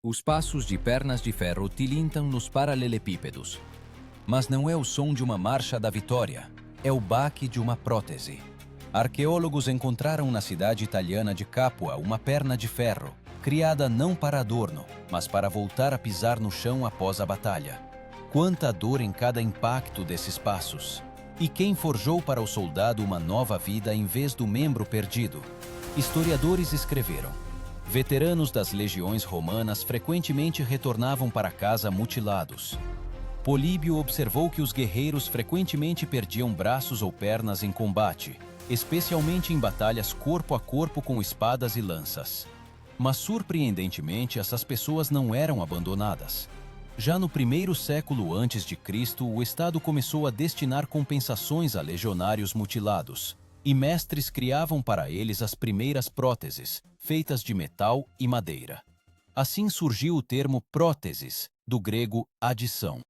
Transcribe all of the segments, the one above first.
Os passos de pernas de ferro tilintam nos paralelepípedos. Mas não é o som de uma marcha da vitória, é o baque de uma prótese. Arqueólogos encontraram na cidade italiana de Capua uma perna de ferro, criada não para adorno, mas para voltar a pisar no chão após a batalha. Quanta dor em cada impacto desses passos! E quem forjou para o soldado uma nova vida em vez do membro perdido? Historiadores escreveram: veteranos das legiões romanas frequentemente retornavam para casa mutilados. Políbio observou que os guerreiros frequentemente perdiam braços ou pernas em combate, especialmente em batalhas corpo a corpo com espadas e lanças. Mas, surpreendentemente, essas pessoas não eram abandonadas. Já no primeiro século antes de Cristo, o Estado começou a destinar compensações a legionários mutilados, e mestres criavam para eles as primeiras próteses, feitas de metal e madeira. Assim surgiu o termo próteses, do grego adição.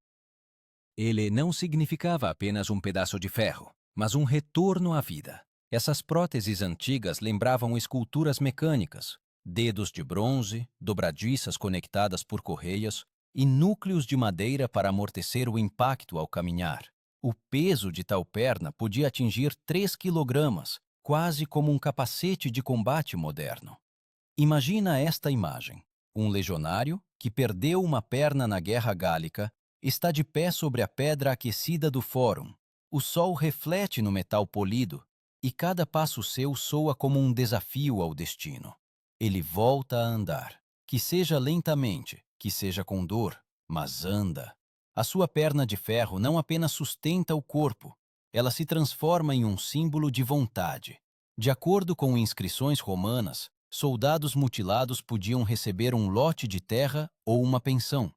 Ele não significava apenas um pedaço de ferro, mas um retorno à vida. Essas próteses antigas lembravam esculturas mecânicas, dedos de bronze, dobradiças conectadas por correias e núcleos de madeira para amortecer o impacto ao caminhar. O peso de tal perna podia atingir 3 quilogramas, quase como um capacete de combate moderno. Imagina esta imagem. Um legionário, que perdeu uma perna na Guerra Gálica, está de pé sobre a pedra aquecida do fórum. O sol reflete no metal polido e cada passo seu soa como um desafio ao destino. Ele volta a andar, que seja lentamente, que seja com dor, mas anda. A sua perna de ferro não apenas sustenta o corpo, ela se transforma em um símbolo de vontade. De acordo com inscrições romanas, soldados mutilados podiam receber um lote de terra ou uma pensão,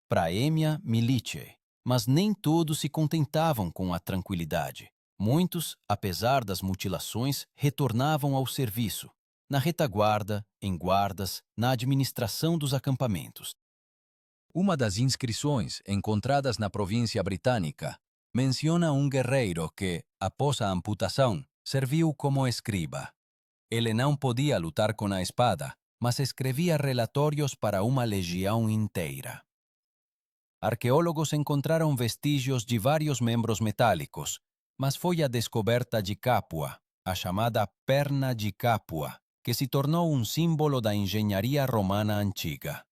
praemia militiae, mas nem todos se contentavam com a tranquilidade. Muitos, apesar das mutilações, retornavam ao serviço, na retaguarda, em guardas, na administração dos acampamentos. Uma das inscrições, encontradas na província britânica, menciona um guerreiro que, após a amputação, serviu como escriba. Ele não podia lutar com a espada, mas escrevia relatórios para uma legião inteira. Arqueólogos encontraram vestígios de vários membros metálicos, mas foi a descoberta de Capua, a chamada perna de Capua, que se tornou um símbolo da engenharia romana antiga.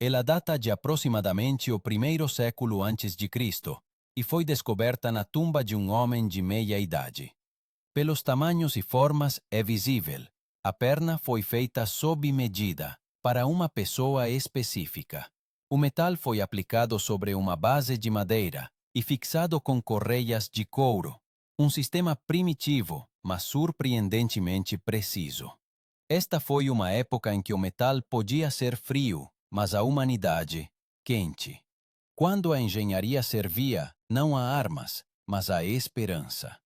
Ela data de aproximadamente o primeiro século antes de Cristo e foi descoberta na tumba de um homem de meia idade. Pelos tamanhos e formas é visível. A perna foi feita sob medida, para uma pessoa específica. O metal foi aplicado sobre uma base de madeira e fixado com correias de couro, um sistema primitivo, mas surpreendentemente preciso. Esta foi uma época em que o metal podia ser frio, mas a humanidade, quente. Quando a engenharia servia, não a armas, mas a esperança.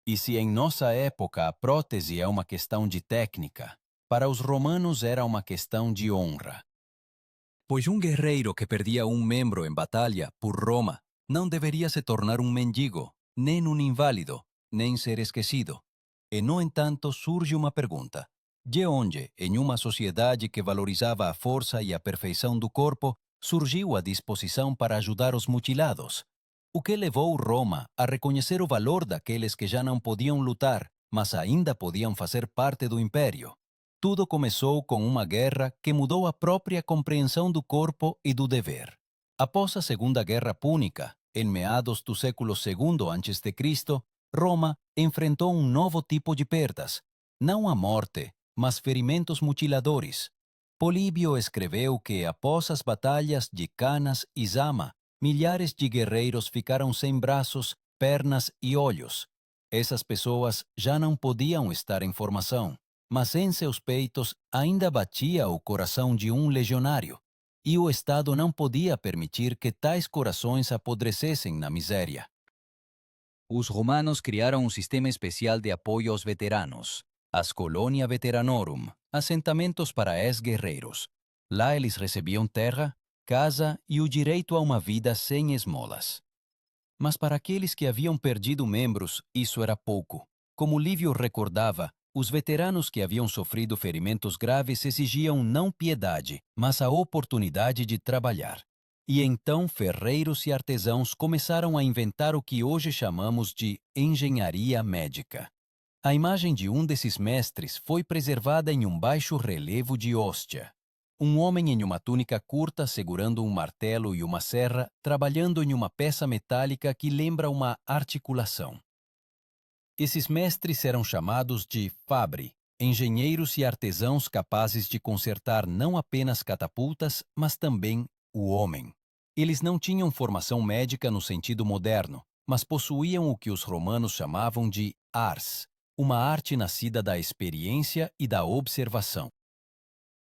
E se em nossa época a prótese é uma questão de técnica, para os romanos era uma questão de honra. Pois um guerreiro que perdia um membro em batalha por Roma não deveria se tornar um mendigo, nem um inválido, nem ser esquecido. E, no entanto, surge uma pergunta. De onde, em uma sociedade que valorizava a força e a perfeição do corpo, surgiu a disposição para ajudar os mutilados? O que levou Roma a reconhecer o valor daqueles que já não podiam lutar, mas ainda podiam fazer parte do império? Tudo começou com uma guerra que mudou a própria compreensão do corpo e do dever. Após a Segunda Guerra Púnica, em meados do século II a.C., Roma enfrentou um novo tipo de perdas, não a morte, mas ferimentos mutiladores. Políbio escreveu que, após as batalhas de Canas e Zama, milhares de guerreiros ficaram sem braços, pernas e olhos. Essas pessoas já não podiam estar em formação, mas em seus peitos ainda batia o coração de um legionário, e o Estado não podia permitir que tais corações apodrecessem na miséria. Os romanos criaram um sistema especial de apoio aos veteranos, as Colonia Veteranorum, assentamentos para ex-guerreiros. Lá eles recebiam terra, casa e o direito a uma vida sem esmolas. Mas para aqueles que haviam perdido membros, isso era pouco. Como Lívio recordava, Os veteranos que haviam sofrido ferimentos graves exigiam não piedade, mas a oportunidade de trabalhar. E então ferreiros e artesãos começaram a inventar o que hoje chamamos de engenharia médica. A imagem de um desses mestres foi preservada em um baixo relevo de Ostia. Um homem em uma túnica curta segurando um martelo e uma serra, trabalhando em uma peça metálica que lembra uma articulação. Esses mestres eram chamados de fabri, engenheiros e artesãos capazes de consertar não apenas catapultas, mas também o homem. Eles não tinham formação médica no sentido moderno, mas possuíam o que os romanos chamavam de ars, uma arte nascida da experiência e da observação.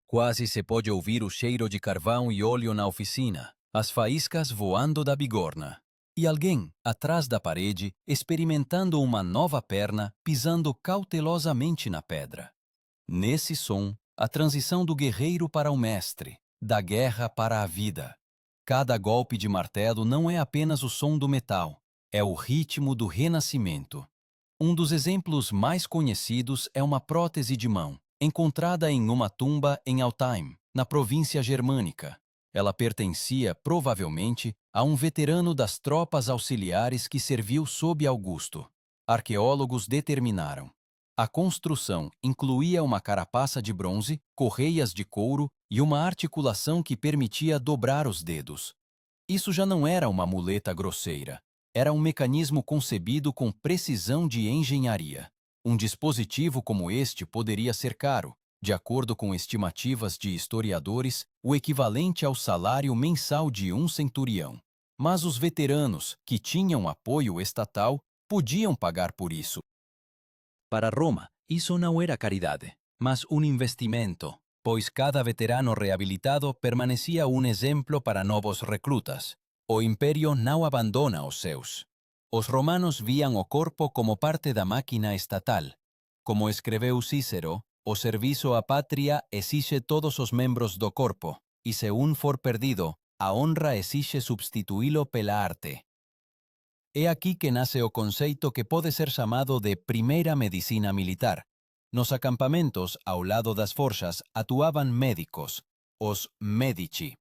Quase se pode ouvir o cheiro de carvão e óleo na oficina, as faíscas voando da bigorna. E alguém, atrás da parede, experimentando uma nova perna, pisando cautelosamente na pedra. Nesse som, a transição do guerreiro para o mestre, da guerra para a vida. Cada golpe de martelo não é apenas o som do metal, é o ritmo do renascimento. Um dos exemplos mais conhecidos é uma prótese de mão, encontrada em uma tumba em Altheim, na província germânica. Ela pertencia, provavelmente, a um veterano das tropas auxiliares que serviu sob Augusto. Arqueólogos determinaram. A construção incluía uma carapaça de bronze, correias de couro e uma articulação que permitia dobrar os dedos. Isso já não era uma muleta grosseira. Era um mecanismo concebido com precisão de engenharia. Um dispositivo como este poderia ser caro. De acordo com estimativas de historiadores, o equivalente ao salário mensal de um centurião. Mas os veteranos, que tinham apoio estatal, podiam pagar por isso. Para Roma, isso não era caridade, mas um investimento, pois cada veterano reabilitado permanecia um exemplo para novos recrutas. O império não abandona os seus. Os romanos viam o corpo como parte da máquina estatal. Como escreveu Cícero, o serviço à pátria exige todos os membros do corpo, e se um for perdido, a honra exige substituí-lo pela arte. É aqui que nasce o conceito que pode ser chamado de primeira medicina militar. Nos acampamentos, ao lado das forjas, atuavam médicos, os medici.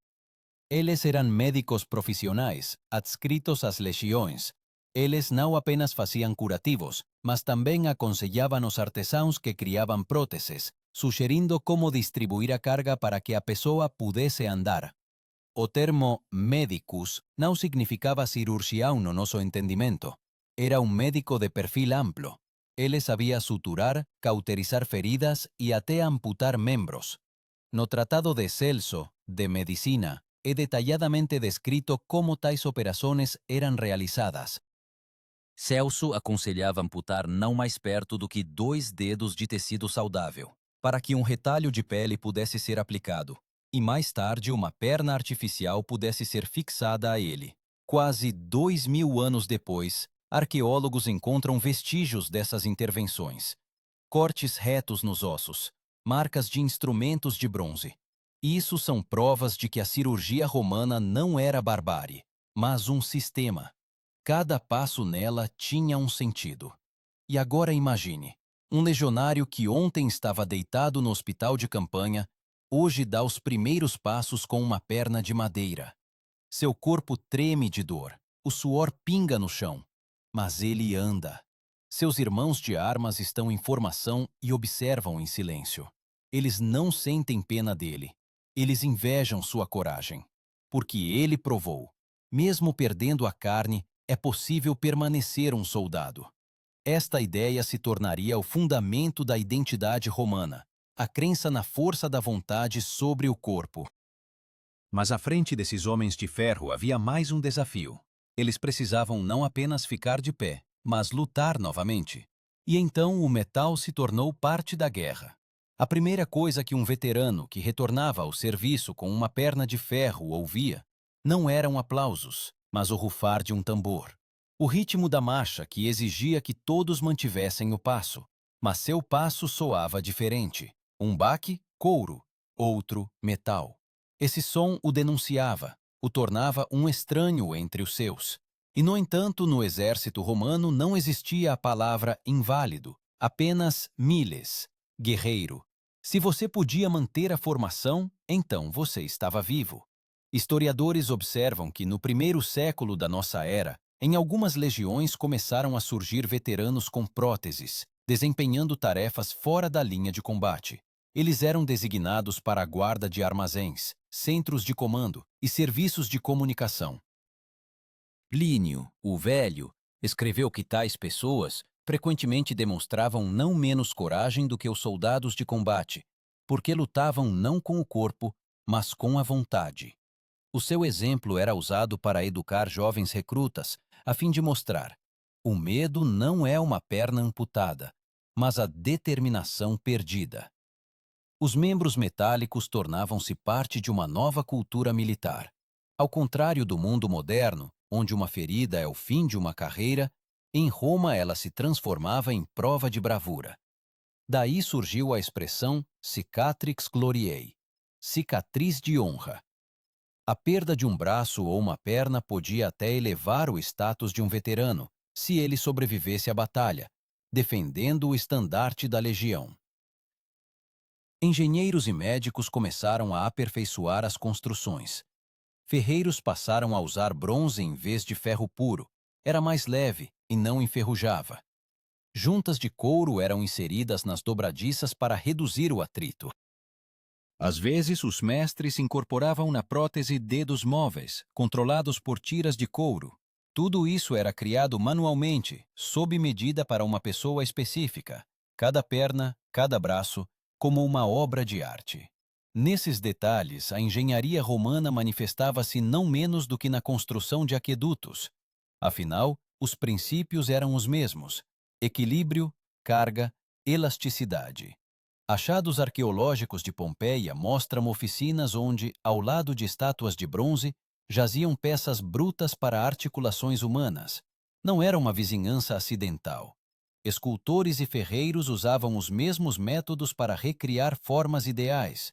Eles eram médicos profissionais, adscritos às legiões. Eles não apenas faziam curativos, mas também aconselhavam os artesãos que criavam próteses, sugerindo como distribuir a carga para que a pessoa pudesse andar. O termo medicus não significava cirurgião no nosso entendimento. Era um médico de perfil amplo. Ele sabia suturar, cauterizar feridas e até amputar membros. No Tratado de Celso, de Medicina, é detalladamente descrito como tais operações eram realizadas. Celso aconselhava amputar não mais perto do que 2 dedos de tecido saudável, para que um retalho de pele pudesse ser aplicado, e mais tarde uma perna artificial pudesse ser fixada a ele. Quase 2000 anos depois, arqueólogos encontram vestígios dessas intervenções. Cortes retos nos ossos, marcas de instrumentos de bronze. Isso são provas de que a cirurgia romana não era barbárie, mas um sistema. Cada passo nela tinha um sentido. E agora imagine, um legionário que ontem estava deitado no hospital de campanha, hoje dá os primeiros passos com uma perna de madeira. Seu corpo treme de dor, o suor pinga no chão, mas ele anda. Seus irmãos de armas estão em formação e observam em silêncio. Eles não sentem pena dele. Eles invejam sua coragem, porque ele provou, mesmo perdendo a carne, é possível permanecer um soldado. Esta ideia se tornaria o fundamento da identidade romana, a crença na força da vontade sobre o corpo. Mas à frente desses homens de ferro havia mais um desafio. Eles precisavam não apenas ficar de pé, mas lutar novamente. E então o metal se tornou parte da guerra. A primeira coisa que um veterano que retornava ao serviço com uma perna de ferro ouvia não eram aplausos, mas o rufar de um tambor. O ritmo da marcha que exigia que todos mantivessem o passo, mas seu passo soava diferente. Um baque, couro, outro, metal. Esse som o denunciava, o tornava um estranho entre os seus. E, no entanto, no exército romano não existia a palavra inválido. Apenas miles. Guerreiro. Se você podia manter a formação, então você estava vivo. Historiadores observam que no primeiro século da nossa era, em algumas legiões começaram a surgir veteranos com próteses, desempenhando tarefas fora da linha de combate. Eles eram designados para a guarda de armazéns, centros de comando e serviços de comunicação. Plínio, o Velho, escreveu que tais pessoas frequentemente demonstravam não menos coragem do que os soldados de combate, porque lutavam não com o corpo, mas com a vontade. O seu exemplo era usado para educar jovens recrutas, a fim de mostrar: o medo não é uma perna amputada, mas a determinação perdida. Os membros metálicos tornavam-se parte de uma nova cultura militar. Ao contrário do mundo moderno, onde uma ferida é o fim de uma carreira, em Roma ela se transformava em prova de bravura. Daí surgiu a expressão cicatrix gloriae, cicatriz de honra. A perda de um braço ou uma perna podia até elevar o status de um veterano, se ele sobrevivesse à batalha, defendendo o estandarte da legião. Engenheiros e médicos começaram a aperfeiçoar as construções. Ferreiros passaram a usar bronze em vez de ferro puro. Era mais leve e não enferrujava. Juntas de couro eram inseridas nas dobradiças para reduzir o atrito. Às vezes, os mestres incorporavam na prótese dedos móveis, controlados por tiras de couro. Tudo isso era criado manualmente, sob medida para uma pessoa específica. Cada perna, cada braço, como uma obra de arte. Nesses detalhes, a engenharia romana manifestava-se não menos do que na construção de aquedutos. Afinal, os princípios eram os mesmos: equilíbrio, carga, elasticidade. Achados arqueológicos de Pompeia mostram oficinas onde, ao lado de estátuas de bronze, jaziam peças brutas para articulações humanas. Não era uma vizinhança acidental. Escultores e ferreiros usavam os mesmos métodos para recriar formas ideais.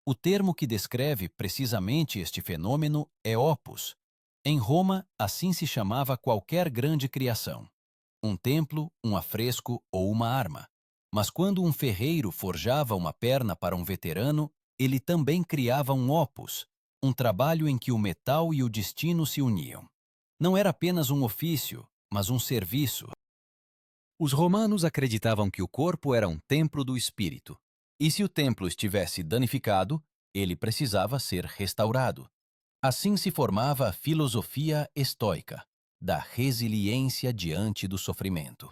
O termo que descreve precisamente este fenômeno é opus. Em Roma, assim se chamava qualquer grande criação: um templo, um afresco ou uma arma. Mas quando um ferreiro forjava uma perna para um veterano, ele também criava um opus, um trabalho em que o metal e o destino se uniam. Não era apenas um ofício, mas um serviço. Os romanos acreditavam que o corpo era um templo do espírito, e se o templo estivesse danificado, ele precisava ser restaurado. Assim se formava a filosofia estoica, da resiliência diante do sofrimento.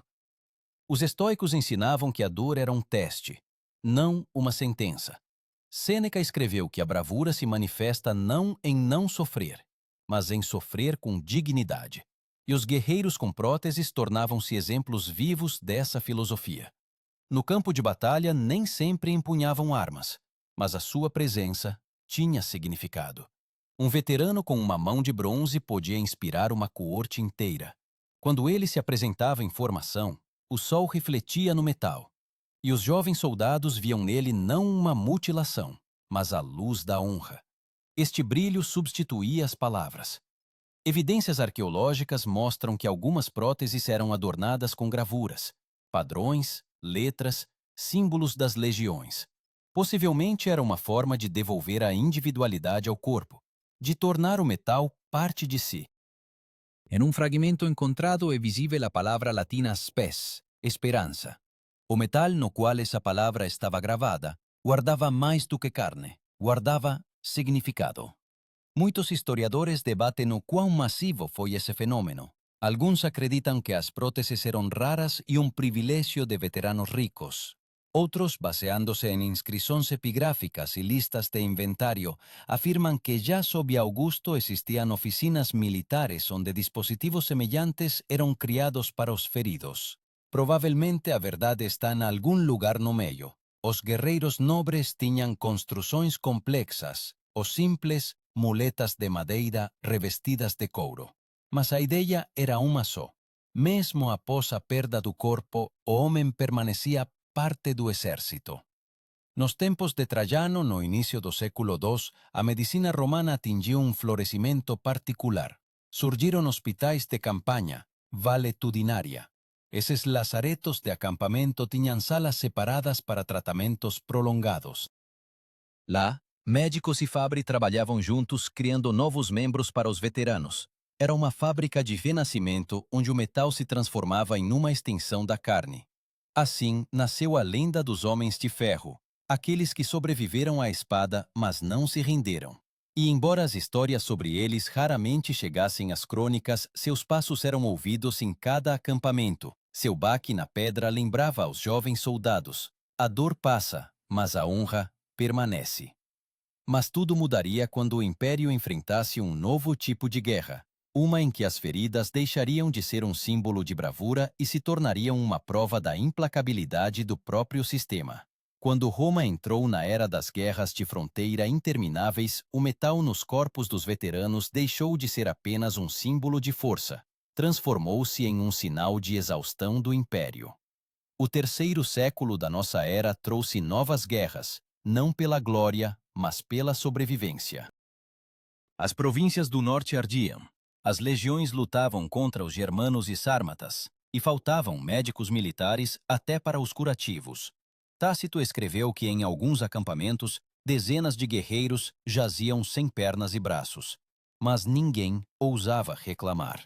Os estoicos ensinavam que a dor era um teste, não uma sentença. Sêneca escreveu que a bravura se manifesta não em não sofrer, mas em sofrer com dignidade. E os guerreiros com próteses tornavam-se exemplos vivos dessa filosofia. No campo de batalha, nem sempre empunhavam armas, mas a sua presença tinha significado. Um veterano com uma mão de bronze podia inspirar uma coorte inteira. Quando ele se apresentava em formação, o sol refletia no metal, e os jovens soldados viam nele não uma mutilação, mas a luz da honra. Este brilho substituía as palavras. Evidências arqueológicas mostram que algumas próteses eram adornadas com gravuras, padrões, letras, símbolos das legiões. Possivelmente era uma forma de devolver a individualidade ao corpo, de tornar o metal parte de si. En un fragmento encontrado é visível a palavra latina spes, esperança. O metal no qual essa palavra estava gravada guardava mais do que carne, guardava significado. Muitos historiadores debatem o quão massivo foi esse fenômeno. Alguns acreditam que as próteses eram raras e um privilégio de veteranos ricos. Outros, baseándose em inscrições epigráficas e listas de inventário, afirman que já sob Augusto existiam oficinas militares onde dispositivos semelhantes eram criados para os feridos. Provavelmente a verdade está em algum lugar no meio. Os guerreiros nobres tinham construções complexas, os simples, muletas de madeira revestidas de couro. Mas a ideia era uma só. Mesmo após a perda do corpo, o homem permanecia parte do exército. Nos tempos de Trajano, no início do século II, a medicina romana atingiu um florescimento particular. Surgiram hospitais de campanha, valetudinaria. Esses lazaretos de acampamento tinham salas separadas para tratamentos prolongados. Lá, médicos e Fabre trabalhavam juntos, criando novos membros para os veteranos. Era uma fábrica de renascimento onde o metal se transformava em uma extensão da carne. Assim, nasceu a lenda dos Homens de Ferro, aqueles que sobreviveram à espada, mas não se renderam. E embora as histórias sobre eles raramente chegassem às crônicas, seus passos eram ouvidos em cada acampamento. Seu baque na pedra lembrava aos jovens soldados: a dor passa, mas a honra permanece. Mas tudo mudaria quando o Império enfrentasse um novo tipo de guerra, uma em que as feridas deixariam de ser um símbolo de bravura e se tornariam uma prova da implacabilidade do próprio sistema. Quando Roma entrou na era das guerras de fronteira intermináveis, o metal nos corpos dos veteranos deixou de ser apenas um símbolo de força, transformou-se em um sinal de exaustão do Império. O terceiro século da nossa era trouxe novas guerras, não pela glória, mas pela sobrevivência. As províncias do norte ardiam. As legiões lutavam contra os germanos e sármatas, e faltavam médicos militares até para os curativos. Tácito escreveu que em alguns acampamentos, dezenas de guerreiros jaziam sem pernas e braços. Mas ninguém ousava reclamar.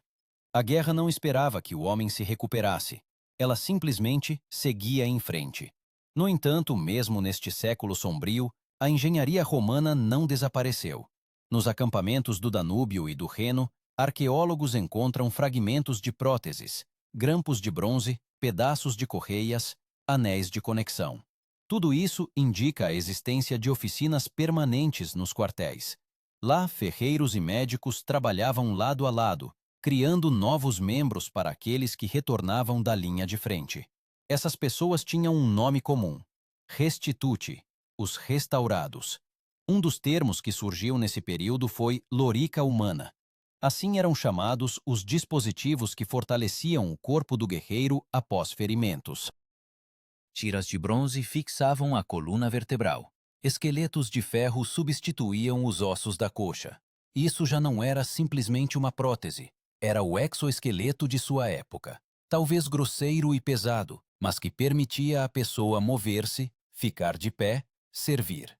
A guerra não esperava que o homem se recuperasse. Ela simplesmente seguia em frente. No entanto, mesmo neste século sombrio, a engenharia romana não desapareceu. Nos acampamentos do Danúbio e do Reno, arqueólogos encontram fragmentos de próteses, grampos de bronze, pedaços de correias, anéis de conexão. Tudo isso indica a existência de oficinas permanentes nos quartéis. Lá, ferreiros e médicos trabalhavam lado a lado, criando novos membros para aqueles que retornavam da linha de frente. Essas pessoas tinham um nome comum: restituti, os restaurados. Um dos termos que surgiu nesse período foi lorica humana. Assim eram chamados os dispositivos que fortaleciam o corpo do guerreiro após ferimentos. Tiras de bronze fixavam a coluna vertebral. Esqueletos de ferro substituíam os ossos da coxa. Isso já não era simplesmente uma prótese. Era o exoesqueleto de sua época. Talvez grosseiro e pesado, mas que permitia à pessoa mover-se, ficar de pé, servir.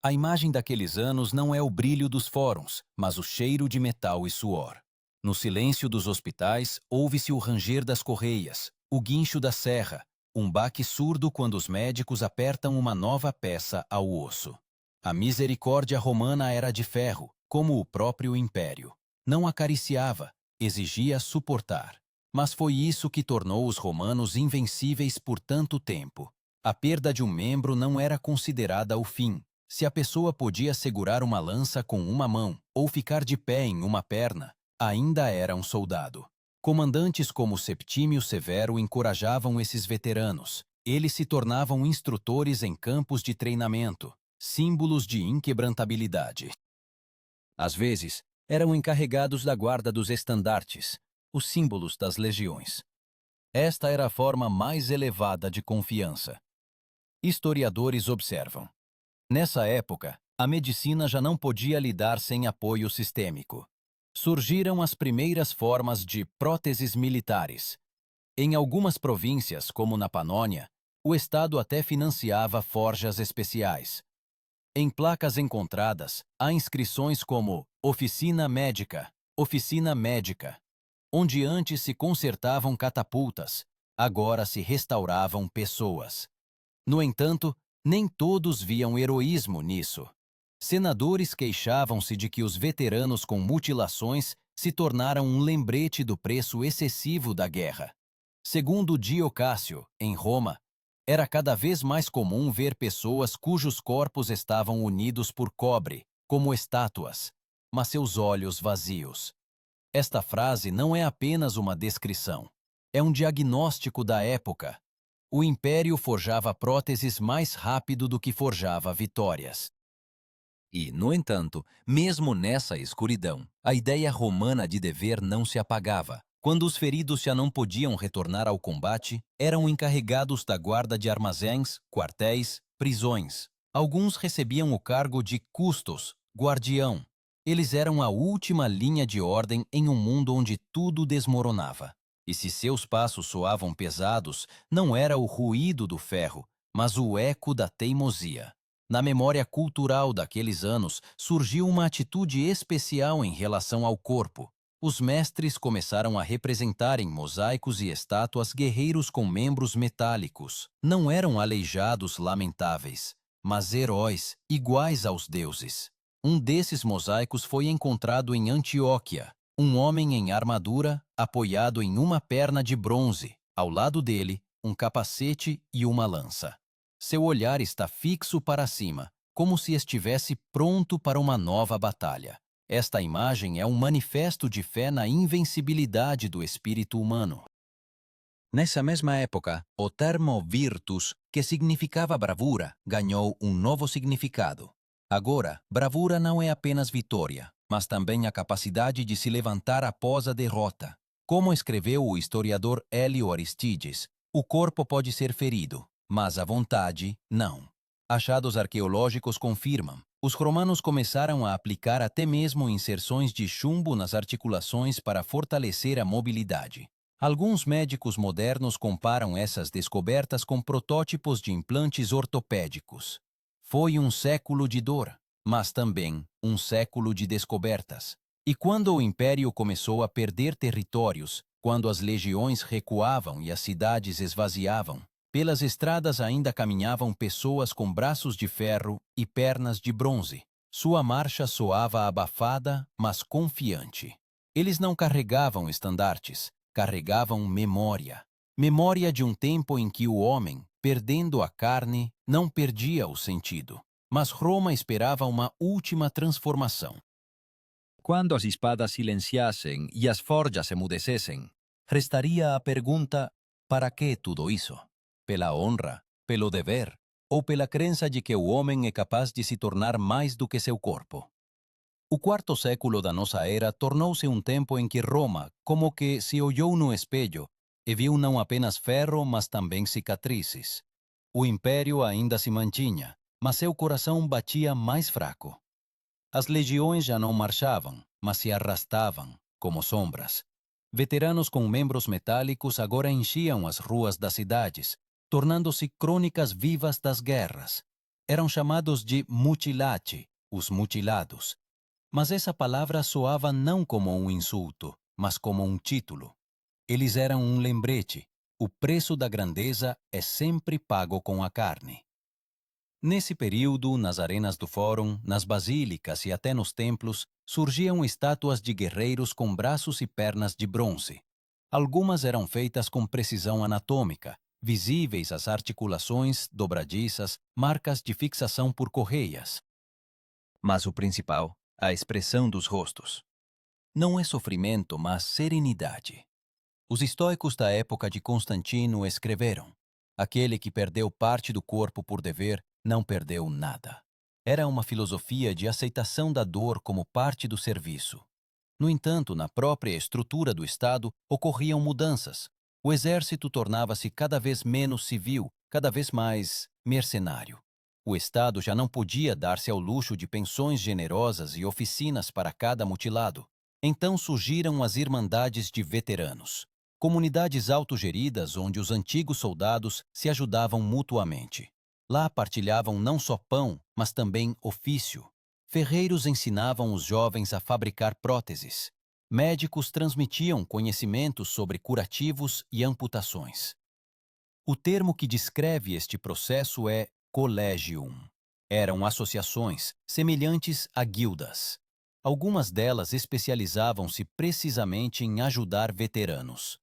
A imagem daqueles anos não é o brilho dos fóruns, mas o cheiro de metal e suor. No silêncio dos hospitais, ouve-se o ranger das correias, o guincho da serra, um baque surdo quando os médicos apertam uma nova peça ao osso. A misericórdia romana era de ferro, como o próprio império. Não acariciava, exigia suportar. Mas foi isso que tornou os romanos invencíveis por tanto tempo. A perda de um membro não era considerada o fim. Se a pessoa podia segurar uma lança com uma mão ou ficar de pé em uma perna, ainda era um soldado. Comandantes como Septímio Severo encorajavam esses veteranos. Eles se tornavam instrutores em campos de treinamento, símbolos de inquebrantabilidade. Às vezes, eram encarregados da guarda dos estandartes, os símbolos das legiões. Esta era a forma mais elevada de confiança. Historiadores observam: nessa época, a medicina já não podia lidar sem apoio sistêmico. Surgiram as primeiras formas de próteses militares. Em algumas províncias, como na Panônia, o Estado até financiava forjas especiais. Em placas encontradas, há inscrições como oficina médica, onde antes se consertavam catapultas, agora se restauravam pessoas. No entanto, nem todos viam heroísmo nisso. Senadores queixavam-se de que os veteranos com mutilações se tornaram um lembrete do preço excessivo da guerra. Segundo Dio Cássio, em Roma, era cada vez mais comum ver pessoas cujos corpos estavam unidos por cobre, como estátuas, mas seus olhos vazios. Esta frase não é apenas uma descrição, é um diagnóstico da época. O Império forjava próteses mais rápido do que forjava vitórias. E, no entanto, mesmo nessa escuridão, a ideia romana de dever não se apagava. Quando os feridos já não podiam retornar ao combate, eram encarregados da guarda de armazéns, quartéis, prisões. Alguns recebiam o cargo de custos, guardião. Eles eram a última linha de ordem em um mundo onde tudo desmoronava. E se seus passos soavam pesados, não era o ruído do ferro, mas o eco da teimosia. Na memória cultural daqueles anos, surgiu uma atitude especial em relação ao corpo. Os mestres começaram a representar em mosaicos e estátuas guerreiros com membros metálicos. Não eram aleijados lamentáveis, mas heróis, iguais aos deuses. Um desses mosaicos foi encontrado em Antioquia. Um homem em armadura, apoiado em uma perna de bronze. Ao lado dele, um capacete e uma lança. Seu olhar está fixo para cima, como se estivesse pronto para uma nova batalha. Esta imagem é um manifesto de fé na invencibilidade do espírito humano. Nessa mesma época, o termo virtus, que significava bravura, ganhou um novo significado. Agora, bravura não é apenas vitória, mas também a capacidade de se levantar após a derrota. Como escreveu o historiador Hélio Aristides, o corpo pode ser ferido, mas a vontade, não. Achados arqueológicos confirmam. Os romanos começaram a aplicar até mesmo inserções de chumbo nas articulações para fortalecer a mobilidade. Alguns médicos modernos comparam essas descobertas com protótipos de implantes ortopédicos. Foi um século de dor, mas também um século de descobertas. E quando o Império começou a perder territórios, quando as legiões recuavam e as cidades esvaziavam, pelas estradas ainda caminhavam pessoas com braços de ferro e pernas de bronze. Sua marcha soava abafada, mas confiante. Eles não carregavam estandartes, carregavam memória. Memória de um tempo em que o homem, perdendo a carne, não perdia o sentido. Mas Roma esperava uma última transformação. Quando as espadas silenciassem e as forjas emudecessem, restaria a pergunta: para que tudo isso? Pela honra, pelo dever, ou pela crença de que o homem é capaz de se tornar mais do que seu corpo? O quarto século da nossa era tornou-se um tempo em que Roma, como que se olhou no espelho e viu não apenas ferro, mas também cicatrizes. O império ainda se mantinha, mas seu coração batia mais fraco. As legiões já não marchavam, mas se arrastavam, como sombras. Veteranos com membros metálicos agora enchiam as ruas das cidades, tornando-se crônicas vivas das guerras. Eram chamados de mutilati, os mutilados. Mas essa palavra soava não como um insulto, mas como um título. Eles eram um lembrete. O preço da grandeza é sempre pago com a carne. Nesse período, nas arenas do fórum, nas basílicas e até nos templos, surgiam estátuas de guerreiros com braços e pernas de bronze. Algumas eram feitas com precisão anatômica, visíveis as articulações, dobradiças, marcas de fixação por correias. Mas o principal, a expressão dos rostos. Não é sofrimento, mas serenidade. Os estoicos da época de Constantino escreveram: aquele que perdeu parte do corpo por dever, não perdeu nada. Era uma filosofia de aceitação da dor como parte do serviço. No entanto, na própria estrutura do Estado ocorriam mudanças. O exército tornava-se cada vez menos civil, cada vez mais mercenário. O Estado já não podia dar-se ao luxo de pensões generosas e oficinas para cada mutilado. Então surgiram as Irmandades de Veteranos, comunidades autogeridas onde os antigos soldados se ajudavam mutuamente. Lá partilhavam não só pão, mas também ofício. Ferreiros ensinavam os jovens a fabricar próteses. Médicos transmitiam conhecimentos sobre curativos e amputações. O termo que descreve este processo é collegium. Eram associações, semelhantes a guildas. Algumas delas especializavam-se precisamente em ajudar veteranos.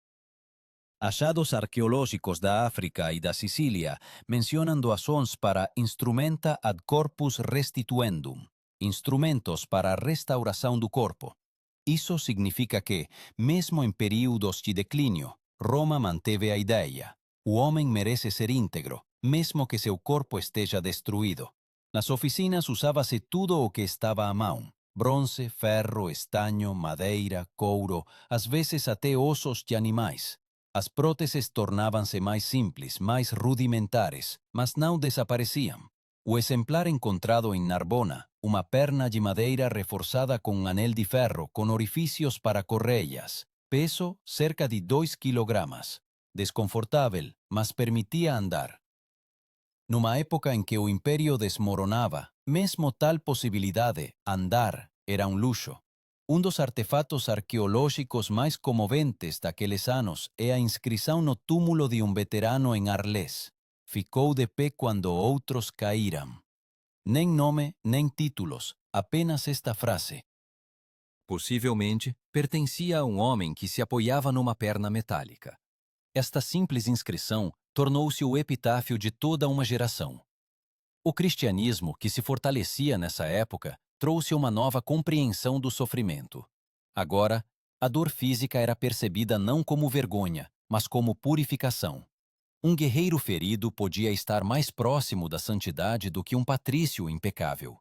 Achados arqueológicos da África e da Sicília mencionam doações para instrumenta ad corpus restituendum, instrumentos para a restauração do corpo. Isso significa que, mesmo em períodos de declínio, Roma manteve a ideia: o homem merece ser íntegro, mesmo que seu corpo esteja destruído. Nas oficinas usava-se tudo o que estava à mão: bronze, ferro, estanho, madeira, couro, às vezes até ossos de animais. As próteses tornavam-se mais simples, mais rudimentares, mas não desapareciam. O exemplar encontrado em Narbona, uma perna de madeira reforçada com um anel de ferro com orifícios para correias, peso cerca de 2 kg. Desconfortável, mas permitia andar. Numa época em que o império desmoronava, mesmo tal possibilidade, andar, era um luxo. Um dos artefatos arqueológicos mais comoventes daqueles anos é a inscrição no túmulo de um veterano em Arles. Ficou de pé quando outros caíram. Nem nome, nem títulos, apenas esta frase. Possivelmente, pertencia a um homem que se apoiava numa perna metálica. Esta simples inscrição tornou-se o epitáfio de toda uma geração. O cristianismo, que se fortalecia nessa época, trouxe uma nova compreensão do sofrimento. Agora, a dor física era percebida não como vergonha, mas como purificação. Um guerreiro ferido podia estar mais próximo da santidade do que um patrício impecável.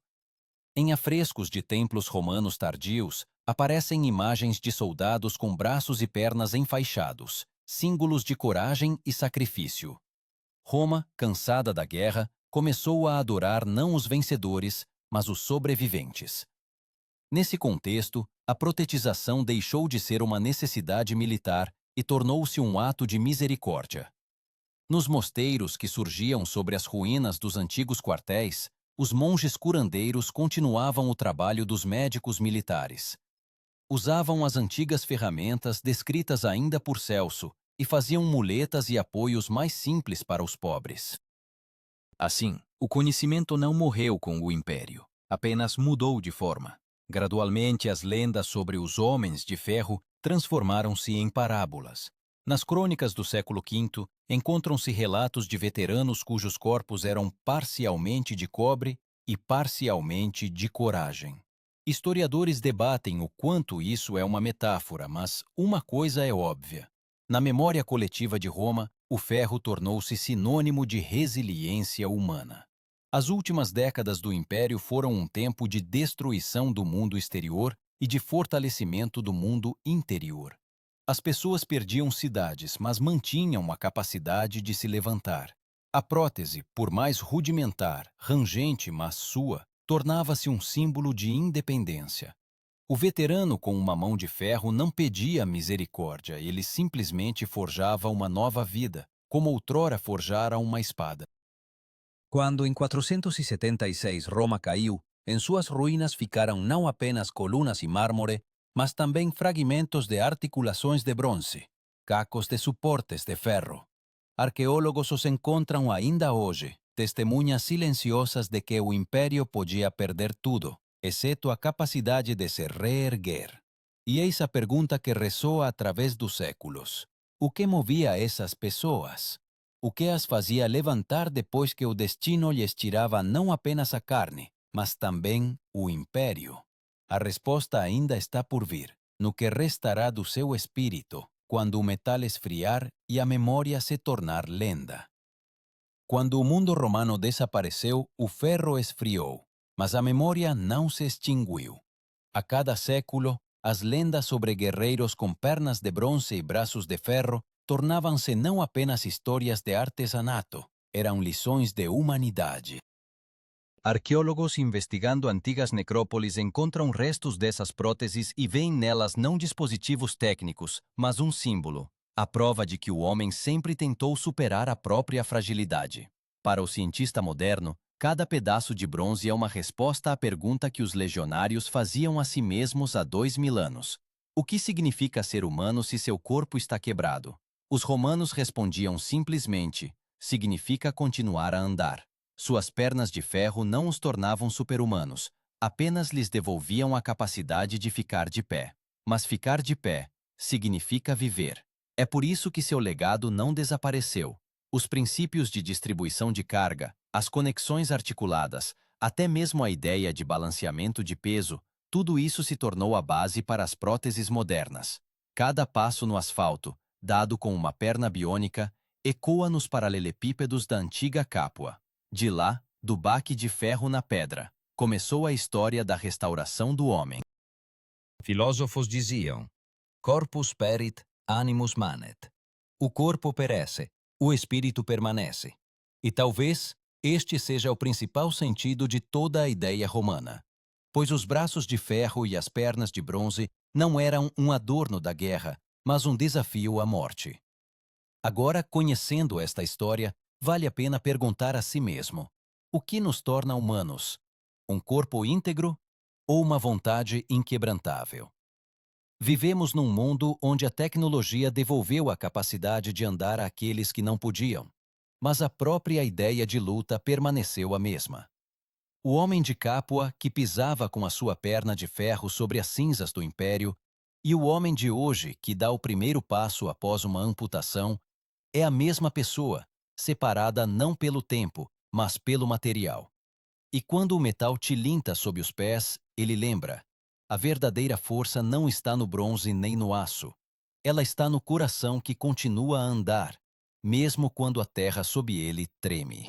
Em afrescos de templos romanos tardios, aparecem imagens de soldados com braços e pernas enfaixados, símbolos de coragem e sacrifício. Roma, cansada da guerra, começou a adorar não os vencedores, mas os sobreviventes. Nesse contexto, a protetização deixou de ser uma necessidade militar e tornou-se um ato de misericórdia. Nos mosteiros que surgiam sobre as ruínas dos antigos quartéis, os monges curandeiros continuavam o trabalho dos médicos militares. Usavam as antigas ferramentas descritas ainda por Celso e faziam muletas e apoios mais simples para os pobres. Assim, o conhecimento não morreu com o império, apenas mudou de forma. Gradualmente, as lendas sobre os homens de ferro transformaram-se em parábolas. Nas crônicas do século V, encontram-se relatos de veteranos cujos corpos eram parcialmente de cobre e parcialmente de coragem. Historiadores debatem o quanto isso é uma metáfora, mas uma coisa é óbvia. Na memória coletiva de Roma, o ferro tornou-se sinônimo de resiliência humana. As últimas décadas do Império foram um tempo de destruição do mundo exterior e de fortalecimento do mundo interior. As pessoas perdiam cidades, mas mantinham a capacidade de se levantar. A prótese, por mais rudimentar, rangente, mas sua, tornava-se um símbolo de independência. O veterano com uma mão de ferro não pedia misericórdia, ele simplesmente forjava uma nova vida, como outrora forjara uma espada. Quando em 476 Roma caiu, em suas ruínas ficaram não apenas colunas e mármore, mas também fragmentos de articulações de bronze, cacos de suportes de ferro. Arqueólogos os encontram ainda hoje, testemunhas silenciosas de que o império podia perder tudo, exceto a capacidade de se reerguer. E eis a pergunta que ressoa através dos séculos. O que movia essas pessoas? O que as fazia levantar depois que o destino lhes tirava não apenas a carne, mas também o império? A resposta ainda está por vir, no que restará do seu espírito, quando o metal esfriar e a memória se tornar lenda. Quando o mundo romano desapareceu, o ferro esfriou, mas a memória não se extinguiu. A cada século, as lendas sobre guerreiros com pernas de bronze e braços de ferro tornavam-se não apenas histórias de artesanato, eram lições de humanidade. Arqueólogos investigando antigas necrópolis encontram restos dessas próteses e veem nelas não dispositivos técnicos, mas um símbolo, a prova de que o homem sempre tentou superar a própria fragilidade. Para o cientista moderno, cada pedaço de bronze é uma resposta à pergunta que os legionários faziam a si mesmos há 2000 anos. O que significa ser humano se seu corpo está quebrado? Os romanos respondiam simplesmente: significa continuar a andar. Suas pernas de ferro não os tornavam super-humanos, apenas lhes devolviam a capacidade de ficar de pé. Mas ficar de pé significa viver. É por isso que seu legado não desapareceu. Os princípios de distribuição de carga, as conexões articuladas, até mesmo a ideia de balanceamento de peso, tudo isso se tornou a base para as próteses modernas. Cada passo no asfalto, dado com uma perna biônica, ecoa nos paralelepípedos da antiga Capua. De lá, do baque de ferro na pedra, começou a história da restauração do homem. Filósofos diziam: corpus perit, animus manet. O corpo perece, o espírito permanece. E talvez este seja o principal sentido de toda a ideia romana, pois os braços de ferro e as pernas de bronze não eram um adorno da guerra, mas um desafio à morte. Agora, conhecendo esta história, vale a pena perguntar a si mesmo: o que nos torna humanos? Um corpo íntegro ou uma vontade inquebrantável? Vivemos num mundo onde a tecnologia devolveu a capacidade de andar àqueles que não podiam, mas a própria ideia de luta permaneceu a mesma. O homem de Capua, que pisava com a sua perna de ferro sobre as cinzas do império, e o homem de hoje, que dá o primeiro passo após uma amputação, é a mesma pessoa, separada não pelo tempo, mas pelo material. E quando o metal tilinta sob os pés, ele lembra: a verdadeira força não está no bronze nem no aço. Ela está no coração que continua a andar, mesmo quando a terra sob ele treme.